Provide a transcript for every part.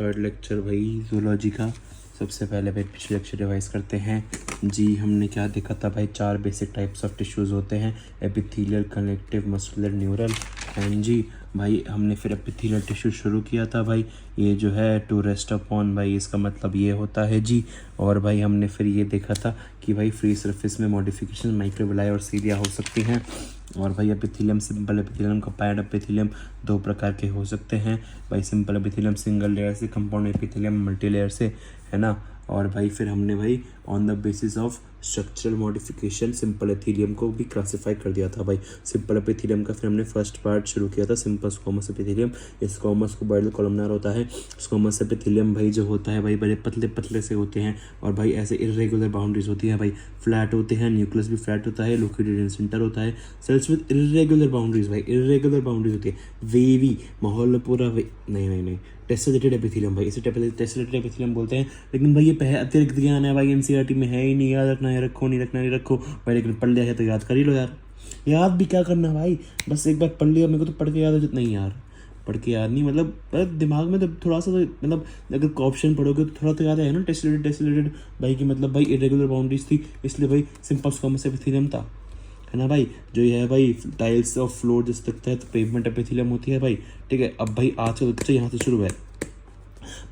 Third lecture भाई zoology का। सबसे पहले भाई पिछले लेक्चर रिवाइज करते हैं जी। हमने क्या देखा था भाई, 4 बेसिक टाइप्स ऑफ टिश्यूज़ होते हैं, epithelial, connective, muscular, neural. And जी भाई हमने फिर एपिथेलियल टिश्यू शुरू किया था भाई, ये जो है टू रेस्ट अपॉन, भाई इसका मतलब ये होता है जी। और भाई हमने फिर ये देखा था कि भाई फ्री सरफेस में मॉडिफिकेशन माइक्रोविलाई और सीलिया हो सकती हैं। और भाई epithelium, simple epithelium, compound epithelium 2 प्रकार के हो सकते हैं भाई। सिंपल एपिथेलियम सिंगल लेयर से, कंपाउंड एपिथेलियम मल्टी लेयर से, है ना। और भाई फिर हमने भाई on the basis of structural modification simple epithelium को भी क्लासिफाई कर दिया था भाई। सिंपल एपिथेलियम का फिर हमने फर्स्ट पार्ट शुरू किया था, सिंपल स्क्वामस एपिथेलियम। इस स्क्वामस को बॉयडल कॉलमनार होता है। स्क्वामस एपिथेलियम भाई जो होता है भाई बड़े पतले पतले से होते हैं, और भाई ऐसे इर्रेगुलर बाउंड्रीज होती है भाई, फ्लैट होते हैं, न्यूक्लियस भी फ्लैट होता है, लोकेटेड इन सेंटर होता है। सेल्स विद इर्रेगुलर बाउंड्रीज भाई, इर्रेगुलर बाउंड्रीज होती है, वेवी माहौल में पूरा नहीं टेसेलेटेड एपिथेलियम भाई, इसे टेसेलेटेड एपिथेलियम बोलते हैं। लेकिन भाई ये अतिरिक्त ज्ञान है भाई, एनसीईआरटी में है ही नहीं, याद रखना है रखो, नहीं रखना नहीं रखो भाई, लेकिन पढ़ लिया है तो याद कर ही लो यार। याद भी क्या करना भाई, बस एक बार पढ़ लिया, मेरे को तो पढ़ के याद हो जाता नहीं यार, पढ़ के याद नहीं, मतलब दिमाग में तो थोड़ा सा तो, मतलब अगर ऑप्शन पढ़ोगे तो थोड़ा तो याद है ना। टेसेलेटेड भाई की मतलब भाई इरेगुलर बाउंड्रीज थी, इसलिए भाई सिंपल स्क्वामस एपिथेलियम था, है ना भाई। जो ये है भाई टाइल्स ऑफ फ्लोर जिस तक है तो पेवमेंट एपिथेलियम होती है भाई, ठीक है। अब भाई आज का लेक्चर यहाँ से शुरू है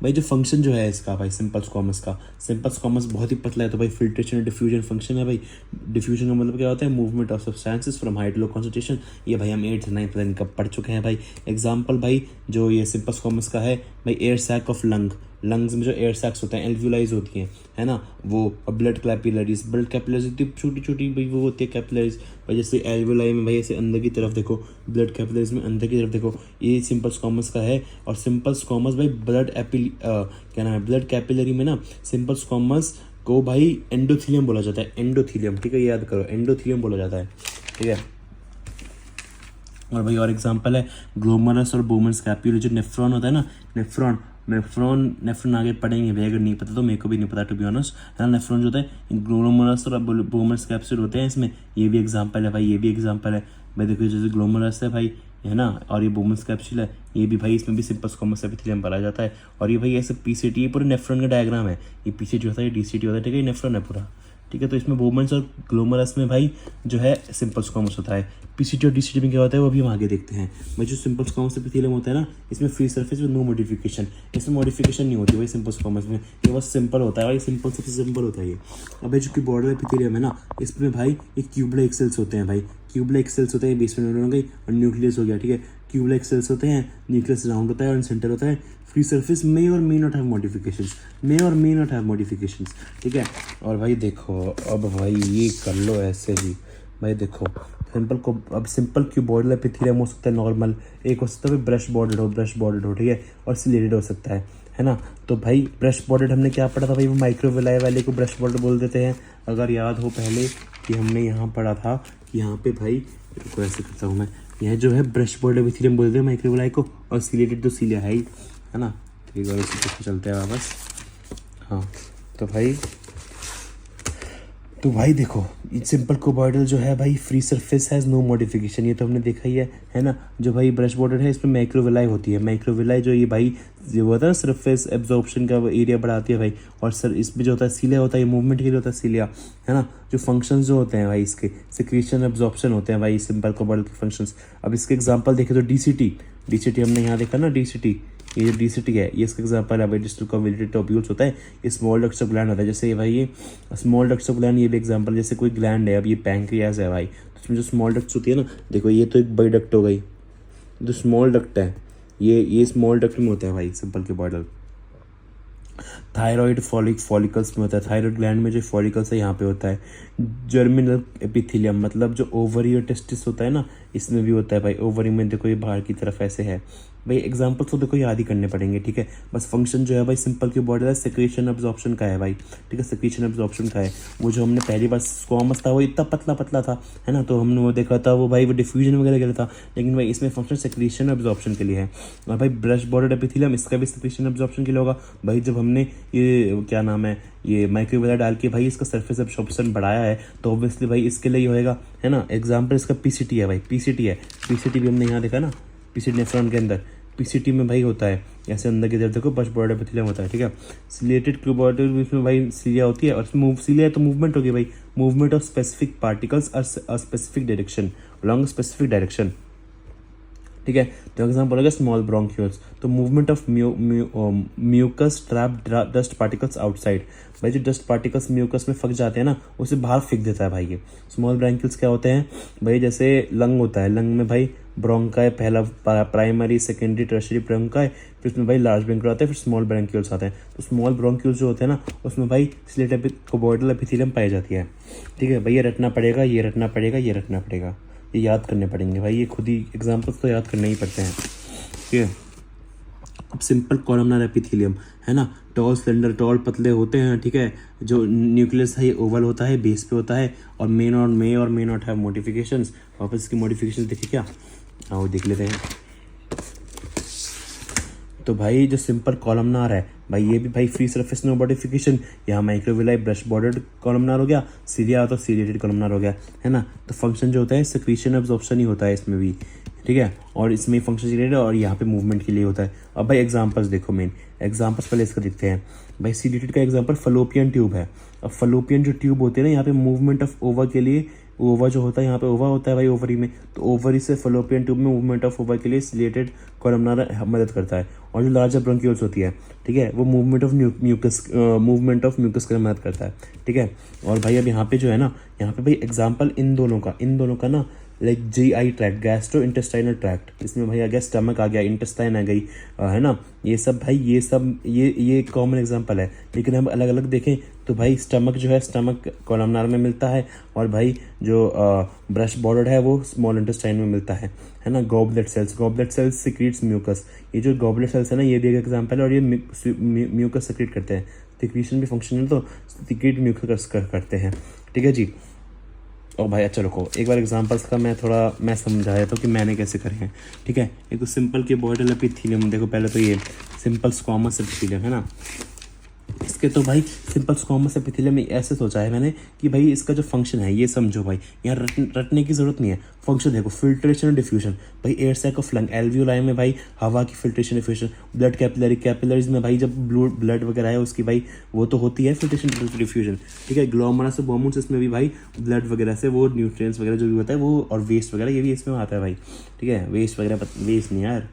भाई। जो फंक्शन जो है इसका भाई सिंपल स्क्वामस का, सिंपल स्क्वामस बहुत ही पतला है तो भाई फिल्ट्रेशन और डिफ्यूजन फंक्शन है भाई। डिफ्यूजन का मतलब क्या होता है, movement of substances from high to low concentration. ये भाई हम 8th 9th पता नहीं कब पढ़ चुके हैं भाई। एग्जाम्पल भाई जो ये सिंपल स्क्वामस का है भाई, एयर सैक ऑफ लंग्स में जो एयर सैक्स होते हैं, एल्वियोलाइज होती हैं, है ना वो। ब्लड कैपिलरीज इतनी छोटी छोटी भाई वो होती है कैपिलरीज भाई, जैसे एल्वियोलाई में भाई ऐसे अंदर की तरफ देखो, ब्लड कैपिलरीज में अंदर की तरफ देखो, ये सिंपल स्क्वामस का है। और सिंपल स्क्वामस भाई क्या नाम है, ब्लड कैपिलरी में ना सिंपल स्क्वामस को भाई एंडोथेलियम बोला जाता है, एंडोथेलियम, ठीक है, याद करो एंडोथेलियम बोला जाता है, ठीक है। और भाई और एग्जांपल है ग्लोमरस और बोमन कैप्यूल, जो नेफ्रॉन होता है ना, नेफ्रॉन आगे पढ़ेंगे भाई, अगर नहीं पता तो, मेरे को भी नहीं पता टू बी ऑनेस्ट, है ना। नेफ्रॉन जो होता है ग्लोमरस और बोमन कैप्सूल होते हैं इसमें, ये भी एग्जांपल है भाई, ये भी एग्जांपल है भाई। देखो जैसे ग्लोमरस है भाई, है ना, और ये बोमन कैप्सूल है, ये भी भाई इसमें भी सिंपल स्क्वामस एपिथेलियम भरा जाता है। और ये भाई ऐसे पीसीटी, ये पूरे नेफ्रॉन का डायग्राम है, ये पीसीटी होता है, ये डीसीटी होता है, ठीक है, ये नेफ्रॉन है पूरा, ठीक है। तो इसमें बोमन्स और ग्लोमरस में भाई जो है सिंपल स्क्वामस होता है। पीसीटी और डीसीटी में क्या होता है वो भी हम आगे देखते हैं भाई। जो सिंपल स्क्वामस एपिथेलियम होता है ना, इसमें free surface with no modification, इसमें मॉडिफिकेशन नहीं होती भाई सिंपल स्क्वामस में, ये बस सिंपल होता है भाई, सिंपल सबसे सिंपल होता है ये। अब भाई जो कि बॉर्डर एपिथेलियम है ना, इसमें भाई एक क्यूबलाइक सेल्स होते हैं भाई, क्यूबलाइक सेल्स होते हैं, बेसमेंट हो गई और न्यूक्लियस हो गया, ठीक है। क्यूबलाइक सेल्स होते हैं, न्यूक्लियस राउंड होता है और सेंटर होता है। फ्री सरफेस मे और मे नॉट हैव मॉडिफिकेशंस, ठीक है। और भाई देखो अब भाई ये कर लो ऐसे जी भाई, देखो सिंपल क्यूबॉइडल एपिथेलियम हो सकता है नॉर्मल, एक हो सकता है ब्रश बॉर्डर हो, ठीक है, और सिलेटेड हो सकता है ना। तो भाई ब्रश बॉर्डर हमने क्या पढ़ा था भाई, वो माइक्रोविलाई वाले को ब्रश बॉर्डर बोल देते हैं। अगर याद हो पहले कि हमने यहाँ पढ़ा था कि यहाँ पे भाई को ऐसे करता हूँ मैं, यह जो है ब्रश बॉर्डर एपिथेलियम बोलते हैं माइक्रोविलाई को, और सिलेटेड तो सीलिया है ही, है ना। ठीक है, इसी चलते हैं वापस। हाँ तो भाई देखो सिंपल क्यूबॉइडल जो है भाई, free surface has no modification, ये तो हमने देखा ही है ना। जो भाई ब्रश बॉर्डर है इसमें माइक्रोविलाई होती है, माइक्रोविलाई जो ये भाई जो होता है ना सरफेस एब्जॉर्प्शन का एरिया बढ़ाती है भाई। और सर इसमें जो होता है सीलिया होता है, ये मूवमेंट के लिए होता है सीलिया, है ना। जो फंक्शंस जो होते हैं भाई इसके सिक्रीशन एब्जॉर्प्शन होते हैं भाई सिंपल क्यूबॉइडल के फंक्शंस। अब इसके एग्जांपल देखें तो डीसीटी हमने यहाँ देखा ना, डीसीटी, ये जो डीसीटी है ये इसका एग्जांपल है भाई। डिस्टल कॉन्वोल्यूटेड टोब्यूल्स होता है, ये स्मॉल डक्ट्स ऑफ ग्लैंड होता है, जैसे ये भाई ये स्मॉल डक्ट्स ऑफ ग्लैंड, ये भी एग्जांपल। जैसे कोई ग्लैंड है, अब ये पैंक्रियाज है भाई, तो उसमें जो स्मॉल डक्ट्स होती है ना, देखो ये तो एक बड़ी डक्ट हो गई, जो स्मॉल डक्ट है ये स्मॉल डक्ट में होता है भाई सिंपल क्यूबॉइडल। थायराइड फॉलिकल्स में होता है, थायराइड ग्लैंड में जो फॉलिकल्स है यहाँ पे होता है। जर्मिनल एपिथेलियम मतलब जो ओवरी और टेस्टिस होता है ना, इसमें भी होता है भाई। ओवरी में देखो ये बाहर की तरफ ऐसे है भाई। एग्जाम्पल तो देखो याद ही करने पड़ेंगे, ठीक है। बस फंक्शन जो है भाई सिंपल क्यूबॉइडल है, सेक्रेशन एब्जॉर्प्शन का है भाई, ठीक है, सेक्रेशन एब्जॉर्प्शन का है। वो जो हमने पहली बार स्क्वामस था वो इतना पतला था, है ना, तो हमने वो देखा था वो भाई वो डिफ्यूजन वगैरह के लिए था, लेकिन भाई इसमें फंक्शन सेक्रेशन एब्जॉर्प्शन के लिए है। और भाई ब्रश बॉर्डर एपिथेलियम, इसका भी सेक्रेशन एब्जॉर्प्शन के लिए होगा भाई। जब हमने ये क्या नाम है ये माइक्रोविलाई डाल के भाई इसका सरफेस एब्जॉर्प्शन बढ़ाया है, तो ऑब्वियसली भाई इसके लिए ही होएगा, है ना। एग्जाम्पल इसका पीसीटी है भाई, पीसीटी भी हमने यहाँ देखा ना, पीसीटी नेफ्रॉन के अंदर, पीसीटी में भाई होता है, ऐसे अंदर की तरफ देखो ब्रश बॉर्डर एपिथेलियम होता है, ठीक है। सिलिएटेड क्यूबॉइडल में भाई सिलिया होती है, और सिलिया है तो मूवमेंट होगी भाई, मूवमेंट ऑफ स्पेसिफिक पार्टिकल्स और specific direction along specific direction, ठीक है। तो एग्जाम्पल होगा स्मॉल ब्रोंक्यूल्स, तो movement of mucus trap dust particles outside, भाई जो डस्ट पार्टिकल्स म्यूकस में फंस जाते हैं ना उसे बाहर फेंक देता है भाई ये। स्मॉल ब्रोंक्यूल्स क्या होते हैं भाई, जैसे लंग होता है, लंग में भाई ब्रोंकाई पहला प्राइमरी सेकेंडरी टर्शरी ब्रोंकाई, फिर उसमें भाई लार्ज ब्रोंक्यूल आते हैं, फिर स्मॉल ब्रोंक्यूल्स आते हैं। तो स्मॉल ब्रोंक्यूल्स जो होते हैं ना उसमें भाई सिलेटेड क्यूबॉइडल एपिथेलियम पाई जाती है, ठीक है भाई। ये रटना पड़ेगा, ये रटना पड़ेगा, ये रटना पड़ेगा, ये याद करने पड़ेंगे भाई, ये खुद ही एग्जाम्पल्स तो याद करने ही पड़ते हैं, ठीक है। अब सिंपल कॉलमनार एपिथेलियम है ना, टॉल स्लेंडर टॉल पतले होते हैं, ठीक है। जो न्यूक्लियस है ये ओवल होता है, बेस पे होता है, और मे नॉट हैव मॉडिफिकेशंस। वापस इसकी मॉडिफिकेशन देखिए क्या, आओ देख लेते हैं। तो भाई जो सिंपल कॉलमनार है भाई, ये भी भाई फ्री सरफेस नो मॉडिफिकेशन, यहाँ माइक्रोविलाई ब्रश बॉर्डर्ड कॉलमनार हो गया, सीरिया तो सीरिएटेड कॉलमनार हो गया, है ना। तो फंक्शन जो होता है सेक्रीशन एब्जॉर्प्शन ही होता है इसमें भी, ठीक है। और इसमें फंक्शन रिलेटेड और यहाँ पे मूवमेंट के लिए होता है। अब भाई एग्जांपल्स देखो, मेन एग्जांपल्स पहले इसका देखते हैं भाई। सीरिएटेड का एग्जांपल फलोपियन ट्यूब है। अब फलोपियन जो ट्यूब होती है ना, यहाँ पे मूवमेंट ऑफ ओवा के लिए, ओवा जो होता है यहाँ पे ओवा होता है भाई ओवरी में, तो ओवरी से फलोपियन ट्यूब में मूवमेंट ऑफ ओवा के लिए सिलेटेड कॉलमनार मदद करता है। और जो लार्जर ब्रोंक्यूल्स होती है, ठीक है, वो मूवमेंट ऑफ म्यूकस के लिए मदद करता है, ठीक है। और भाई अब यहाँ पे जो है ना, यहाँ पे भाई एग्जाम्पल इन दोनों का ना, like GI tract, gastro intestinal tract, इसमें भाई आ गया स्टमक, आ गया इंटेस्टाइन आ गई, है ना। ये सब भाई ये कॉमन एग्जांपल है। लेकिन हम अलग अलग देखें तो भाई स्टमक जो है, स्टमक कॉलमनार में मिलता है, और भाई जो ब्रश बॉर्डर है वो स्मॉल इंटेस्टाइन में मिलता है ना। गॉबलेट सेल्स सिक्रीट्स म्यूकस, ये जो गॉबलेट सेल्स है ना, ये भी एक एग्जाम्पल है, और ये म्यूकस सिक्रीट करते हैं। सिक्रीशन भी फंक्शन है तो सिक्रीट म्यूकस करते हैं, ठीक है जी। और भाई अच्छा रुको, एक बार एग्जांपल्स का मैं समझा देता हूँ कि मैंने कैसे करे हैं, ठीक है। एक तो सिंपल के बॉर्डर एपिथेलियम देखो, पहले तो ये सिंपल स्क्वामस एपिथेलियम है ना, इसके तो भाई सिंपल स्क्वामस एपिथेलियम में ऐसे सोचा है मैंने कि भाई इसका जो फंक्शन है ये समझो भाई, यहाँ रटने की जरूरत नहीं है। फंक्शन देखो, फिल्ट्रेशन और डिफ्यूजन, भाई air sac of lung, alveoli में भाई हवा की फिल्ट्रेशन डिफ्यूजन, ब्लड कैपिलरीज में भाई जब ब्लड वगैरह है उसकी भाई वो तो होती है फिल्ट्रेशन डिफ्यूजन, ठीक है। ग्लोमेरुलस बोमुलस इसमें भी भाई ब्लड वगैरह से वो न्यूट्रिएंट्स वगैरह जो भी होता है वो, और वेस्ट वगैरह ये भी इसमें आता है भाई, ठीक है। वेस्ट वगैरह वेस्ट नहीं यार,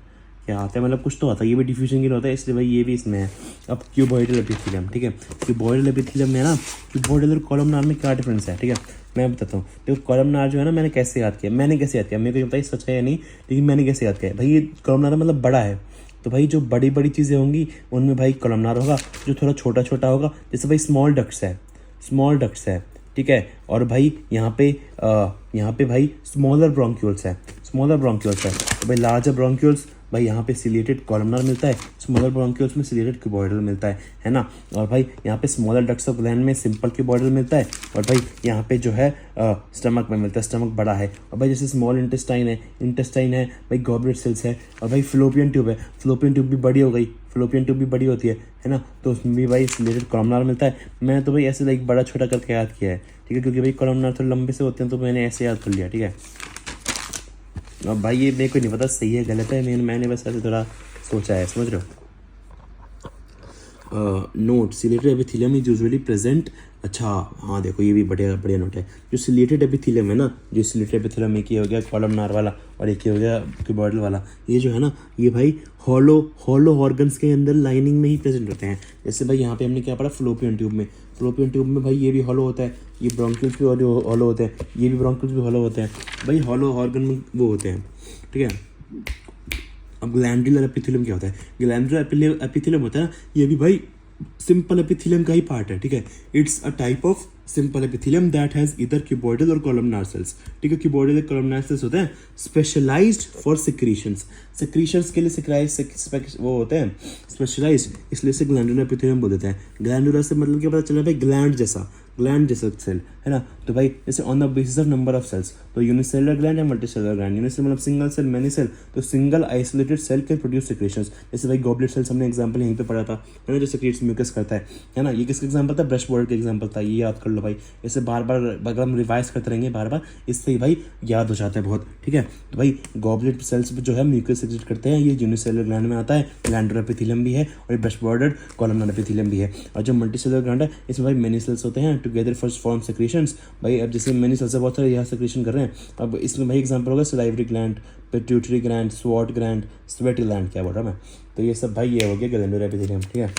क्या आता है मतलब कुछ तो आता है, ये भी डिफ्यूजन के लिए होता है, इसलिए भाई ये भी इसमें है। अब क्यूबॉइडल एपिथेलियम, ठीक है। क्यूबॉइडल एपिथेलियम में ना, क्यूबॉइडल और कॉलमनार में क्या डिफरेंस है, ठीक है, मैं बताता हूँ। देखो कॉलमनार जो है ना, मैंने कैसे याद किया, मेरे को बताइए सच है या नहीं, लेकिन मैंने कैसे याद किया भाई, ये कॉलमनार मतलब बड़ा है, तो भाई जो बड़ी बड़ी चीज़ें होंगी उनमें भाई कॉलमनार होगा, जो थोड़ा छोटा छोटा होगा जैसे भाई स्मॉल डक्ट्स है, ठीक है। और भाई यहाँ पे भाई स्मॉलर ब्रोंक्यूल्स है, तो भाई लार्जर ब्रोंक्यूल्स भाई यहाँ पे सिलेटेड कॉलमनार मिलता है, स्मॉलर ब्रोंक्यूल्स में सिलेटेड क्यूबॉइडल मिलता है ना। और भाई यहाँ पे स्मॉलर डक्ट्स ऑफ ग्लैंड में सिंपल क्यूबॉइडल मिलता है, और भाई यहाँ पे जो है स्टमक में मिलता है, स्टमक बड़ा है। और भाई जैसे स्मॉल इंटेस्टाइन है भाई गॉबलेट सेल्स है, और भाई फ्लोपियन ट्यूब भी बड़ी हो गई, फ्लोपियन ट्यूब भी बड़ी होती है ना, तो उसमें भी भाई सिलेटेड कॉलमनार मिलता है। मैंने तो भाई ऐसे लाइक बड़ा छोटा करके याद किया है, ठीक है, क्योंकि भाई कॉलमनार थोड़े लंबे से होते हैं तो मैंने ऐसे याद कर लिया, ठीक है। अब भाई ये मेरे को नहीं पता सही है गलत है, मैंने बस ऐसे थोड़ा सोचा है, समझ रहे हो। Note, chelated epithelium is usually present, अच्छा हाँ देखो ये भी बढ़िया नोट है। जो सिलेटेड एपिथेलियम है ना, जो सिलेटेड एपिथेलियम एक ही हो गया कॉलमनार वाला, और एक ही हो गया क्यूबॉइडल वाला, ये जो है ना ये भाई हॉलो ऑर्गन्स के अंदर लाइनिंग में ही प्रेजेंट होते हैं। जैसे भाई यहाँ पे हमने क्या पढ़ा, फ्लोपियन ट्यूब में भाई ये भी हॉलो होता है, ये ब्रोंक्यूल्स भी हॉलो होते हैं, ये भी ब्रोंक्यूल्स भी हॉलो होते हैं, भाई हॉलो ऑर्गन में वो होते हैं, ठीक है। अब ग्लैंडुलर एपिथेलियम क्या होता है, ग्लैंडुलर एपिथेलियम होता है ना, ये भी भाई सिंपल एपिथेलियम का ही पार्ट है, ठीक है। It's a type of simple epithelium that has इधर क्यूबॉइडल और कॉलमनार सेल्स, ठीक है। क्यूबॉइडल और कॉलमनार सेल्स होते हैं स्पेशलाइज्ड फॉर सिक्रीशंस के लिए वो होते हैं स्पेशलाइज्ड, इसलिए से ग्लैंडुलर एपिथेलियम बोल देते हैं। ग्लैंडुलर से मतलब क्या पता चला भाई, ग्लैंड जैसा सेल है ना। तो भाई जैसे on the basis of number of cells, तो यूनिसेलुलर ग्लैंड या मल्टीसेलुलर ग्लैंड। यूनिसेलुलर मतलब सिंगल सेल, मैनी सेल, तो single isolated cell can produce secretions. जैसे भाई गॉबलेट सेल्स हमने एग्जांपल यहीं पे पढ़ा था, है ना, जो सेक्रेट्स म्यूकस करता है ना। ये किसका एग्जांपल था? ब्रश बॉर्डर का एग्जांपल था, ये याद कर लो भाई। इसे बार बार अगर हम रिवाइज करते रहेंगे बार बार, इससे ही भाई याद हो जाता है बहुत, ठीक है। तो भाई गॉबलेट सेल्स जो है म्यूकस सेक्रेट करते हैं, ये यूनिसेलुलर ग्लैंड में आता है, ग्लैंडुलर एपिथेलियम भी है और ये ब्रश बॉर्डर कॉलमनार एपिथेलियम भी है। और जो मल्टीसेलुलर ग्लैंड है इसमें भाई मेनी सेल्स होते हैं टुगेदर फर्स्ट फॉर्म सेक्रेशंस। भाई अब जैसे मेनी सेल्स से बहुत सारे यहाँ सेक्रेशन कर रहे हैं। अब इसमें भाई एग्जांपल होगा salivary gland, pituitary gland, swat gland, sweat gland, क्या बोल रहा मैं। तो ये सब भाई ये हो गया ग्लैंडुलर एपिथेलियम, ठीक है।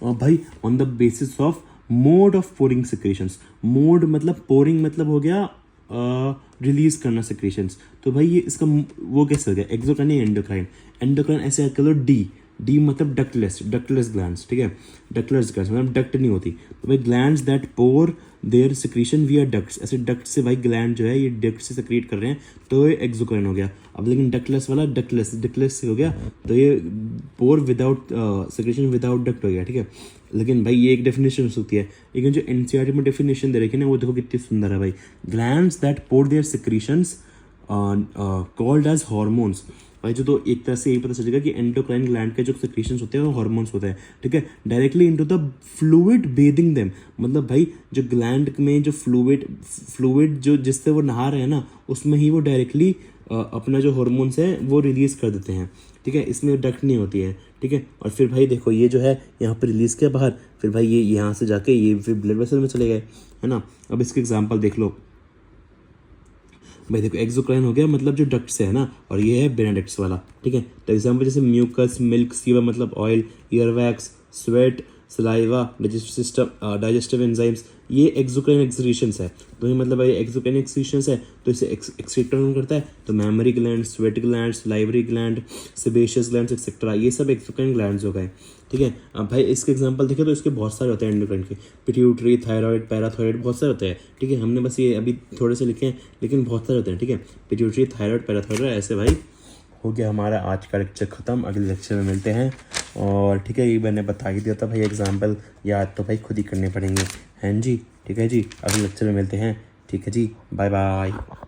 और भाई on the basis of mode of pouring secretions, mode मतलब पोरिंग मतलब हो गया रिलीज करना सेक्रेशंस। तो भाई ये इसका वो कैसे हो गया, एक्सोक्राइन या एंडोक्राइन। एंडोक्राइन ऐसे याद कर लो, डी मतलब डक्टलेस ग्लैंड्स, ठीक है। डक्टलेस ग्लैंड्स मतलब डक्ट नहीं होती। तो भाई glands that pour their secretion via ducts, ऐसे डक्ट से भाई ग्लैंड जो है ये डक्ट से सिक्रीट कर रहे हैं, तो ये एक्सोक्राइन हो गया। अब लेकिन डक्टलेस वाला डक्टलेस से हो गया, तो ये पोर विदाउट सिक्रीशन विदाउट डक्ट हो गया, ठीक है। लेकिन भाई ये एक डेफिनेशन हो सकती है, लेकिन जो एनसीईआरटी में डेफिनेशन दे रखी है ना, वो देखो कितनी सुंदर है भाई। Glands that pour their secretions called as hormones. भाई जो तो एक तरह से यही पता चलेगा कि एंडोक्राइन ग्लैंड के जो सेक्रेशंस होते हैं वो हार्मोन्स होते हैं, ठीक है, directly into the fluid bathing them. मतलब भाई जो ग्लैंड में जो फ्लूइड जो जिससे वो नहा रहे हैं ना, उसमें ही वो डायरेक्टली अपना जो हार्मोन्स है वो रिलीज कर देते हैं, ठीक है। इसमें डक्ट नहीं होती है, ठीक है। और फिर भाई देखो ये जो है यहाँ पर रिलीज किया बाहर, फिर भाई ये यहाँ से जाके ये फिर ब्लड वेसल में चले गए, है ना। अब इसके एग्जाम्पल देख लो भाई, देखो एक्सोक्राइन हो गया मतलब जो डक्ट से है ना, और ये है बिना डक्ट्स वाला, ठीक है। तो एग्जांपल जैसे म्यूकस, मिल्क, सीवा मतलब oil, earwax, sweat, saliva, digestive enzymes, ये एक्सोक्राइन एक्सक्रीशंस है। तो ये मतलब भाई एक्सोक्राइन एक्सक्रीशंस है, तो इसे एक्सक्रीट कौन करता है? तो mammary gland, sweat gland, salivary gland, sebaceous gland etcetera, ये सब एक्सोक्राइन ग्लैंड्स हो गए, ठीक है। अब भाई इसके एग्जांपल देखें तो इसके बहुत सारे होते हैं एंडोक्राइन के, पिट्यूटरी, थायराइड, पैराथायराइड, बहुत सारे होते हैं, ठीक है। हमने बस ये अभी थोड़े से लिखे हैं, लेकिन बहुत सारे होते हैं, ठीक है। पिट्यूटरी, थायराइड, पैराथायराइड, ऐसे भाई हो गया हमारा आज का लेक्चर ख़त्म। अगले लेक्चर में मिलते हैं। और ठीक है, ये मैंने बता ही दिया था भाई, एग्जाम्पल याद तो भाई खुद ही करने पड़ेंगे, हैं जी, ठीक है जी। अगले लेक्चर में मिलते हैं, ठीक है जी, बाय बाय।